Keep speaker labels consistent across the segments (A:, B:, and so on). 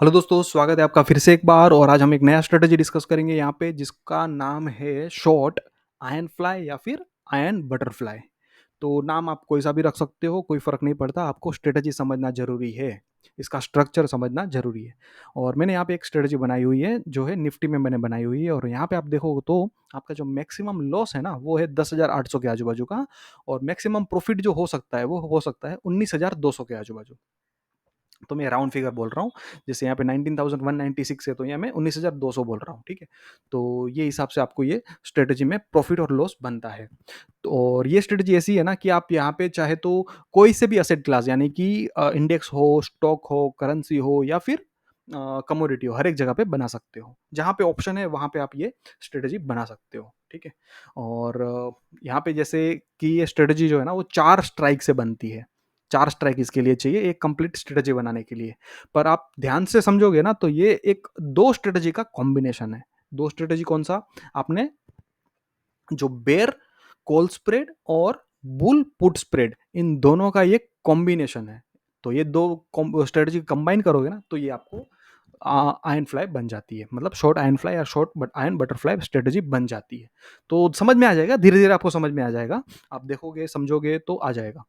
A: Hello दोस्तों, स्वागत है आपका फिर से एक बार और आज हम एक नया स्ट्रेटजी डिस्कस करेंगे यहाँ पे जिसका नाम है शॉर्ट आयन फ्लाई या फिर आयन बटरफ्लाई। तो नाम आप कोई सा भी रख सकते हो, कोई फ़र्क नहीं पड़ता, आपको स्ट्रेटजी समझना ज़रूरी है, इसका स्ट्रक्चर समझना ज़रूरी है। और मैंने यहाँ पे एक स्ट्रेटजी बनाई हुई है जो है निफ्टी में मैंने बनाई हुई है और यहाँ पे आप देखोगे तो आपका जो मैक्सिमम लॉस है ना वो है 10,800 के आजू-बाजू का और मैक्सिमम प्रॉफिट जो हो सकता है वो हो सकता है 19,200 के आजू-बाजू। तो मैं राउंड फिगर बोल रहा हूँ, जैसे यहाँ पे 19,196 है तो यहाँ मैं 19,200 बोल रहा हूँ, ठीक है? तो ये हिसाब से आपको ये स्ट्रेटजी में प्रॉफिट और लॉस बनता है। तो और ये स्ट्रेटजी ऐसी है ना कि आप यहाँ पे चाहे तो कोई से भी एसेट क्लास यानी कि इंडेक्स हो, स्टॉक हो, करेंसी हो या फिर कमोडिटी हो, हर एक जगह पे बना सकते हो। जहाँ पे ऑप्शन है वहाँ पे आप ये स्ट्रेटजी बना सकते हो, ठीक है? और यहाँ पे जैसे कि ये स्ट्रेटजी जो है ना वो 4 स्ट्राइक से बनती है। 4 स्ट्राइक इसके लिए चाहिए एक कंप्लीट स्ट्रेटजी बनाने के लिए। पर आप ध्यान से समझोगे ना तो ये एक 2 स्ट्रेटजी का कॉम्बिनेशन है। 2 स्ट्रेटजी कौन-सा? आपने जो बेयर कॉल स्प्रेड और बुल पुट स्प्रेड इन दोनों का ये कॉम्बिनेशन है। तो ये 2 स्ट्रेटजी कंबाइन करोगे ना तो ये आपको आयन फ्लाई बन जाती है। मतलब शॉर्ट आयन फ्लाई या short but ion butterfly strategy बन जाती है। तो समझ में आ जाएगा, धीरे-धीरे आपको समझ में आ जाएगा। आप देखोगे, समझोगे तो आ जाएगा।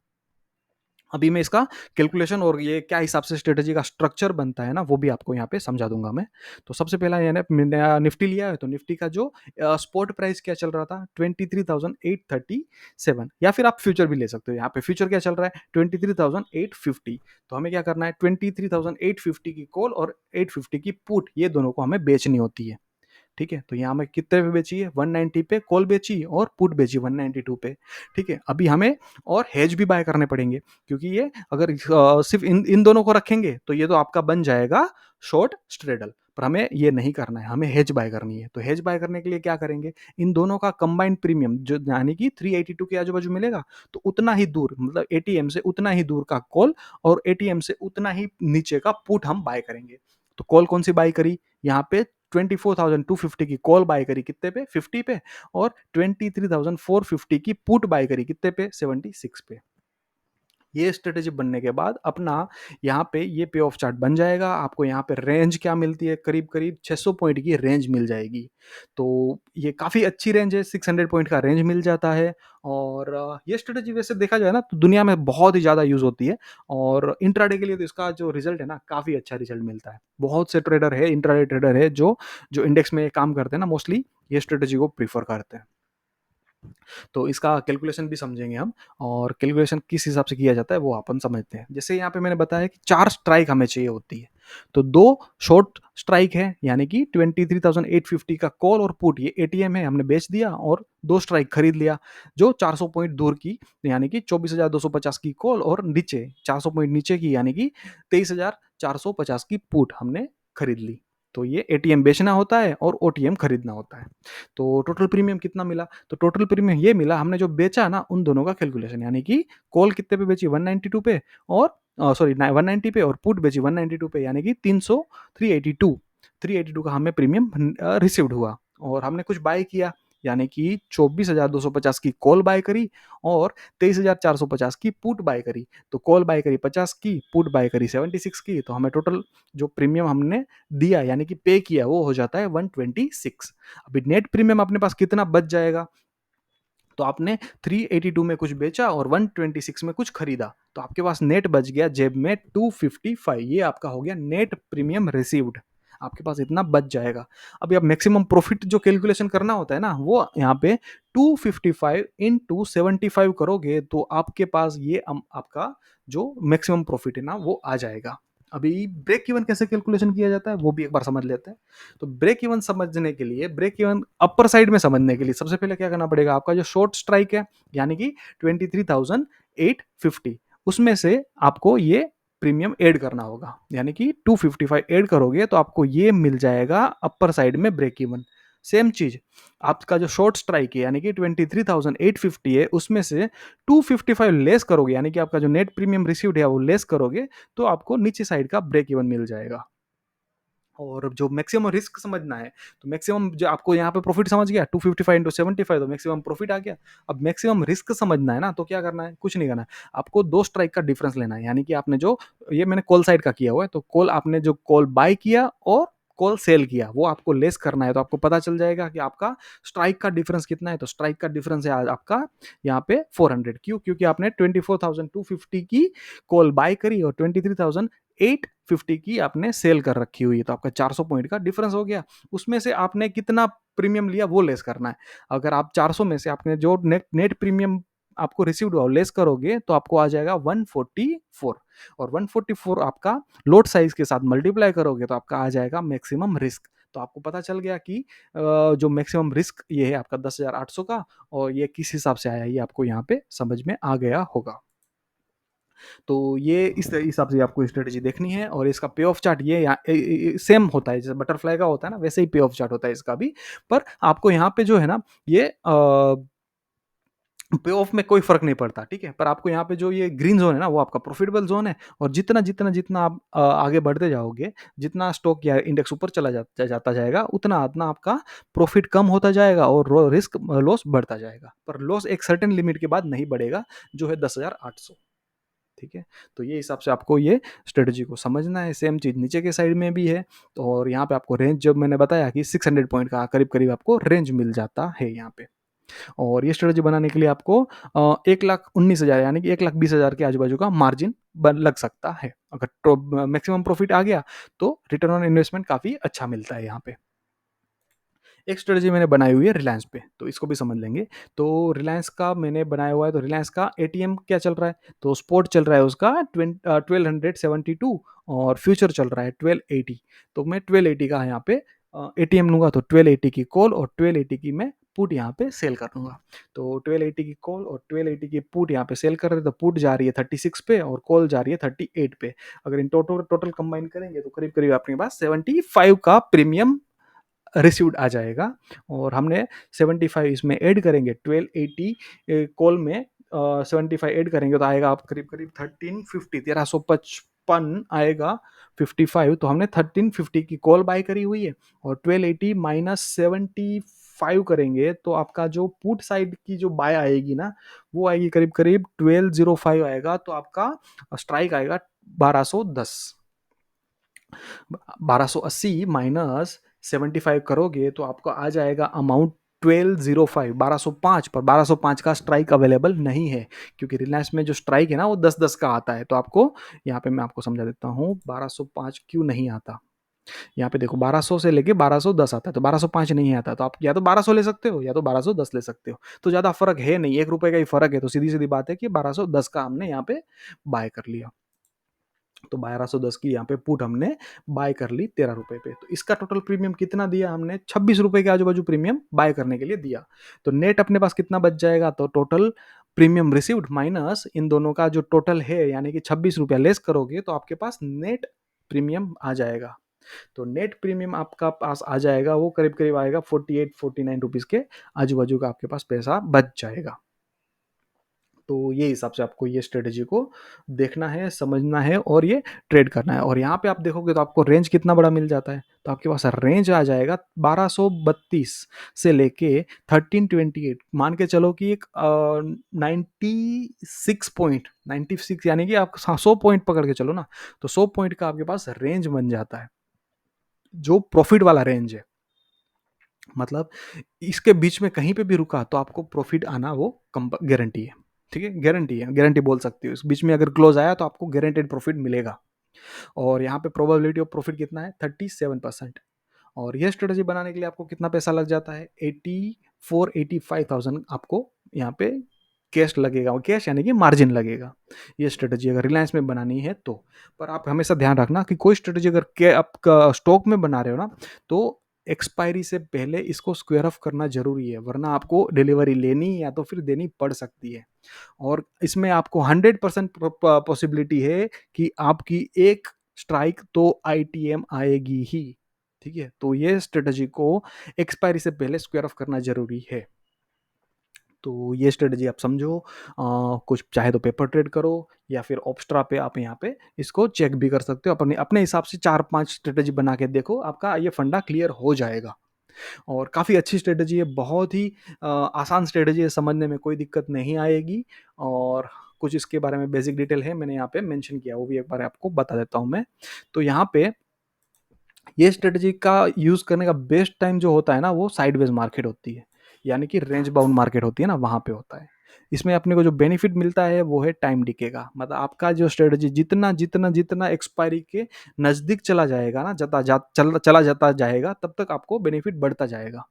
A: अभी मैं इसका कैलकुलेशन और ये क्या हिसाब से स्ट्रेटजी का स्ट्रक्चर बनता है ना वो भी आपको यहाँ पे समझा दूंगा मैं। तो सबसे पहला ये ना मैंने निफ्टी लिया है तो निफ्टी का जो स्पॉट प्राइस क्या चल रहा था 23,837 या फिर आप फ्यूचर भी ले सकते हो। यहाँ पे फ्यूचर क्या चल रहा है 23,850। तो हमें क्या करना है 23,850 की कॉल और 850 की पुट ये दोनों को हमें बेचनी होती है। ठीक है, तो यहाँ में कितने पे बेची है 190 पे कॉल बेची और पुट बेची 192 पे। ठीक है, अभी हमें और हेज भी बाय करने पड़ेंगे क्योंकि ये अगर सिर्फ इन इन दोनों को रखेंगे तो ये तो आपका बन जाएगा शॉर्ट स्ट्रेडल। पर हमें ये नहीं करना है, हमें हेज बाय करनी है। तो हेज बाय करने के लिए क्या करेंगे, इन दोनों का कंबाइंड प्रीमियम जो यानी कि 382 के आजू बाजू मिलेगा तो उतना ही दूर मतलब एटीएम से उतना ही दूर का कॉल और एटीएम से उतना ही नीचे का पुट हम बाय करेंगे। तो कॉल कौन सी बाय करी यहाँ पे 24,250 की कॉल बाय करी कितने पे 50 पे और 23,450 की पुट बाय करी कितने पे 76 पे। ये स्ट्रेटेजी बनने के बाद अपना यहाँ पे ये पे ऑफ चार्ट बन जाएगा। आपको यहाँ पे रेंज क्या मिलती है, करीब करीब 600 पॉइंट की रेंज मिल जाएगी। तो ये काफ़ी अच्छी रेंज है, 600 पॉइंट का रेंज मिल जाता है। और ये स्ट्रेटेजी वैसे देखा जाए ना तो दुनिया में बहुत ही ज़्यादा यूज़ होती है और इंट्राडे के लिए तो इसका जो रिजल्ट है ना काफ़ी अच्छा रिजल्ट मिलता है। बहुत से ट्रेडर है, इंट्राडे ट्रेडर है जो जो इंडेक्स में काम करते हैं ना मोस्टली ये स्ट्रेटेजी को प्रीफर करते हैं। तो इसका कैलकुलेशन भी समझेंगे हम और कैलकुलेशन किस हिसाब से किया जाता है वो अपन समझते हैं। जैसे यहाँ पे मैंने बताया कि 4 स्ट्राइक हमें चाहिए होती है। तो 2 शॉर्ट स्ट्राइक है यानी कि 23,850 का कॉल और पुट ये एटीएम है हमने बेच दिया और 2 स्ट्राइक खरीद लिया जो 400 पॉइंट दूर की यानी कि 24,250 की कॉल और नीचे 400 पॉइंट नीचे की यानी कि 23,450 की पुट हमने खरीद ली। तो ये एटीएम बेचना होता है और ओटीएम खरीदना होता है। तो टोटल प्रीमियम कितना मिला? तो टोटल प्रीमियम ये मिला हमने जो बेचा ना उन दोनों का कैलकुलेशन यानी कि कॉल कितने पे बेची 192 पे और सॉरी 190 पे और पुट बेची 192 पे यानी कि 300 382 का हमें प्रीमियम रिसीव्ड हुआ और हमने कुछ बाय किया यानी कि 24,250 की कॉल बाय करी और 23,450 की पुट बाय करी। तो कॉल बाय करी 50 की, पुट बाय करी 76 की, तो हमें टोटल जो प्रीमियम हमने दिया यानी कि पे किया वो हो जाता है 126। अभी नेट प्रीमियम अपने पास कितना बच जाएगा? तो आपने 382 में कुछ बेचा और 126 में कुछ खरीदा तो आपके पास नेट बच गया जेब में 255। ये आपका हो गया नेट प्रीमियम रिसीव्ड। आपके पास इतना बच जाएगा। अभी आप मैक्सिमम प्रॉफिट जो कैलकुलेशन करना होता है ना वो यहाँ पे 255 इंटू 75 करोगे तो आपके पास ये आपका जो मैक्सिमम प्रॉफिट है ना वो आ जाएगा। अभी ब्रेक इवन कैसे कैलकुलेशन किया जाता है वो भी एक बार समझ लेते हैं। तो ब्रेक इवन समझने के लिए ब्रेक इवन अपर साइड में समझने के लिए सबसे पहले क्या करना पड़ेगा, आपका जो शॉर्ट स्ट्राइक है यानी कि 23,850 उसमें से आपको ये प्रीमियम ऐड करना होगा यानी कि 255 ऐड करोगे तो आपको ये मिल जाएगा अपर साइड में ब्रेक इवन। सेम चीज आपका जो शॉर्ट स्ट्राइक है यानी कि 23,850 है उसमें से 255 लेस करोगे यानी कि आपका जो नेट प्रीमियम रिसीव्ड है वो लेस करोगे तो आपको नीचे साइड का ब्रेक इवन मिल जाएगा। और जो मैक्सिमम रिस्क समझना है, तो मैक्सिमम जो आपको यहाँ पे प्रॉफिट समझ गया 255 इंटू 75 तो मैक्सिमम प्रॉफिट आ गया। अब मैक्सिमम रिस्क समझना है ना, तो क्या करना है, कुछ नहीं करना है, आपको दो स्ट्राइक का डिफरेंस लेना है। यानी कि आपने जो, ये मैंने कॉल साइड का किया हुआ है, तो कॉल आपने जो कॉल बाय किया और कॉल सेल किया वो आपको लेस करना है, तो आपको पता चल जाएगा कि आपका स्ट्राइक का डिफरेंस कितना है। तो स्ट्राइक का डिफरेंस है आज आपका यहाँ पे 400। क्यों? क्योंकि आपने 24,250 की कॉल बाय करी और 23,850 की आपने सेल कर रखी हुई है, तो आपका 400 पॉइंट का डिफरेंस हो गया। उसमें से आपने कितना प्रीमियम लिया वो लेस करना है। अगर आप 400 में से आपने जो नेट नेट प्रीमियम आपको रिसीव्ड हुआ लेस करोगे तो आपको आ जाएगा 144, और 144 आपका लोड साइज के साथ मल्टीप्लाई करोगे तो आपका आ जाएगा मैक्सिमम रिस्क। तो आपको पता चल गया कि जो मैक्सिमम रिस्क ये है आपका 10,800 का, और ये किस हिसाब से आया ये आपको यहाँ पे समझ में आ गया होगा। तो ये इस हिसाब से आपको स्ट्रेटेजी देखनी है, और इसका पे ऑफ चार्ट ये सेम होता है, जैसे बटरफ्लाई का होता है ना वैसे ही पे ऑफ चार्ट होता है इसका भी। पर आपको यहाँ पे जो है ना ये पे ऑफ में कोई फर्क नहीं पड़ता, ठीक है। पर आपको यहाँ पे जो ये ग्रीन जोन है ना वो आपका प्रॉफिटेबल जोन है, और जितना जितना जितना आप आगे बढ़ते जाओगे, जितना स्टॉक या इंडेक्स ऊपर जाता जाएगा उतना उतना आपका प्रॉफिट कम होता जाएगा और रिस्क लॉस बढ़ता जाएगा। पर लॉस एक सर्टेन लिमिट के बाद नहीं बढ़ेगा, जो है 10,800, ठीक है। तो ये हिसाब से आपको ये स्ट्रेटजी को समझना है। सेम चीज नीचे के साइड में भी है, तो और यहाँ पे आपको रेंज जब मैंने बताया कि 600 पॉइंट का करीब करीब आपको रेंज मिल जाता है यहाँ पे। और ये स्ट्रेटजी बनाने के लिए आपको 1,19,000 यानी कि 1,20,000 के आजू बाजू का मार्जिन लग सकता है। अगर मैक्सिमम प्रॉफिट आ गया तो रिटर्न ऑन इन्वेस्टमेंट काफी अच्छा मिलता है यहाँ पे। एक स्ट्रेटजी मैंने बनाई हुई है रिलायंस पे, तो इसको भी समझ लेंगे। तो रिलायंस का मैंने बनाया हुआ है, तो रिलायंस का एटीएम क्या चल रहा है, तो स्पॉट चल रहा है उसका 1272, और फ्यूचर चल रहा है 1280। तो मैं 1280 का यहाँ पे एटीएम लूंगा, तो 1280 की कॉल और 1280 की मैं पुट यहाँ पे सेल कर दूंगा। तो 1280 की कॉल और 1280 की पुट यहाँ पे सेल कर रहे हैं, तो पुट जा रही है 36 पे और कॉल जा रही है 38 पे। अगर इन टोटल टोटल कंबाइन करेंगे तो करीब करीब आपके पास 75 का प्रीमियम रिसीव्ड आ जाएगा। और हमने 75 इसमें ऐड करेंगे 1280 कॉल में 75 ऐड करेंगे तो आएगा आप करीब करीब 1350 आएगा 55। तो हमने 1350 की कॉल बाय करी हुई है, और 1280 माइनस 75 करेंगे तो आपका जो पुट साइड की जो बाय आएगी ना वो आएगी करीब करीब 1205 आएगा। तो आपका स्ट्राइक आएगा 1210। 1280 माइनस 75 करोगे तो आपको आ जाएगा अमाउंट 1205, 1205। पर 1205 का स्ट्राइक अवेलेबल नहीं है, क्योंकि रिलायंस में जो स्ट्राइक है ना वो 10-10 का आता है। तो आपको यहाँ पे मैं आपको समझा देता हूँ 1205 क्यों नहीं आता। यहाँ पे देखो 1200 से लेके 1210 आता है, तो 1205 नहीं आता। तो आप या तो 1200 ले सकते हो या तो 1210 ले सकते हो, तो ज़्यादा फर्क है नहीं, 1 रुपए का ही फर्क है। तो सीधी सीधी बात है कि 1210 का हमने यहाँ पे बाय कर लिया। तो 1210 की यहाँ पे पुट हमने बाय कर ली 13 रुपए पे। तो इसका टोटल प्रीमियम कितना दिया हमने, 26 रुपए के आजू बाजू प्रीमियम बाय करने के लिए दिया। तो नेट अपने पास कितना बच जाएगा, तो टोटल प्रीमियम रिसीव्ड माइनस इन दोनों का जो टोटल है यानी कि 26 रुपया लेस करोगे तो आपके पास नेट प्रीमियम आ जाएगा। तो नेट प्रीमियम आपका पास आ जाएगा वो करीब करीब आएगा 48-49 रुपीज के आजू बाजू का आपके पास पैसा बच जाएगा। तो ये हिसाब से आपको ये स्ट्रेटेजी को देखना है, समझना है और ये ट्रेड करना है। और यहाँ पे आप देखोगे तो आपको रेंज कितना बड़ा मिल जाता है, तो आपके पास रेंज आ जाएगा 1232 से लेके 1328। मान के चलो कि एक 96 यानी कि आप 100 पॉइंट पकड़ के चलो ना, तो 100 पॉइंट का आपके पास रेंज बन जाता है, जो प्रॉफिट वाला रेंज है। मतलब इसके बीच में कहीं पे भी रुका तो आपको प्रॉफिट आना वो गारंटी है, ठीक है। गारंटी है, गारंटी बोल सकती हो। इस बीच में अगर क्लोज आया तो आपको गारंटेड प्रॉफिट मिलेगा। और यहाँ पे प्रोबेबिलिटी ऑफ प्रॉफिट कितना है, 37%। और ये स्ट्रेटेजी बनाने के लिए आपको कितना पैसा लग जाता है, 85,000 आपको यहाँ पे कैश लगेगा। कैश यानी कि मार्जिन लगेगा, ये स्ट्रेटेजी अगर रिलायंस में बनानी है तो। पर आप हमेशा ध्यान रखना कि कोई स्ट्रेटेजी अगर आप स्टॉक में बना रहे हो ना, तो एक्सपायरी से पहले इसको स्क्वायर ऑफ करना जरूरी है, वरना आपको डिलीवरी लेनी या तो फिर देनी पड़ सकती है। और इसमें आपको 100% पॉसिबिलिटी है कि आपकी एक स्ट्राइक तो आईटीएम आएगी ही, ठीक है। तो ये स्ट्रेटजी को एक्सपायरी से पहले स्क्वायर ऑफ करना जरूरी है। तो ये स्ट्रेटजी आप समझो, कुछ चाहे तो पेपर ट्रेड करो या फिर ऑप्स्ट्रा पे आप यहाँ पे इसको चेक भी कर सकते हो। अपने अपने हिसाब से 4-5 स्ट्रेटजी बना के देखो, आपका ये फंडा क्लियर हो जाएगा। और काफ़ी अच्छी स्ट्रेटजी है, बहुत ही आसान स्ट्रेटजी है, समझने में कोई दिक्कत नहीं आएगी। और कुछ इसके बारे में बेसिक डिटेल है, मैंने यहाँ पे मेंशन किया, वो भी एक बार आपको बता देता हूँ मैं। तो यहाँ पे ये स्ट्रेटजी का यूज़ करने का बेस्ट टाइम जो होता है ना, वो साइडवेज मार्केट होती है, यानी कि रेंज बाउंड मार्केट होती है ना, वहाँ पे होता है। इसमें अपने को जो बेनिफिट मिलता है वो है टाइम डिके का, मतलब आपका जो स्ट्रेटजी जितना जितना जितना एक्सपायरी के नज़दीक चला जाएगा ना, चला जाता जाएगा, तब तक आपको बेनिफिट बढ़ता जाएगा।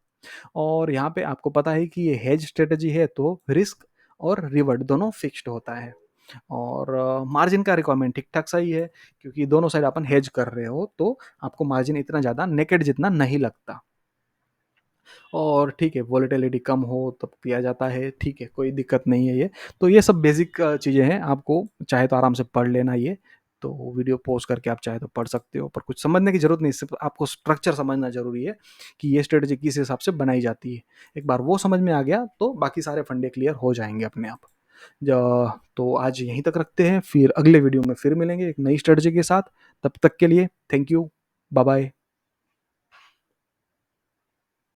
A: और यहाँ पे आपको पता है कि ये हेज स्ट्रेटजी है, तो रिस्क और रिवॉर्ड दोनों फिक्स्ड होता है। और मार्जिन का रिक्वायरमेंट ठीक-ठाक सही है, क्योंकि दोनों साइड अपन हेज कर रहे हो, तो आपको मार्जिन इतना ज़्यादा नेकेड जितना नहीं लगता। और ठीक है, वोलेटिलिटी कम हो तब किया जाता है, ठीक है, कोई दिक्कत नहीं है ये। तो ये सब बेसिक चीज़ें हैं, आपको चाहे तो आराम से पढ़ लेना ये। तो वीडियो पॉज़ करके आप चाहे तो पढ़ सकते हो, पर कुछ समझने की ज़रूरत नहीं, सिर्फ़ आपको स्ट्रक्चर समझना ज़रूरी है कि ये स्ट्रेटजी किस हिसाब से बनाई जाती है। एक बार वो समझ में आ गया, तो बाकी सारे फंडे क्लियर हो जाएँगे अपने आप। ज तो आज यहीं तक रखते हैं, फिर अगले वीडियो में फिर मिलेंगे एक नई स्ट्रेटजी के साथ। तब तक के लिए थैंक यू, बाय बाय।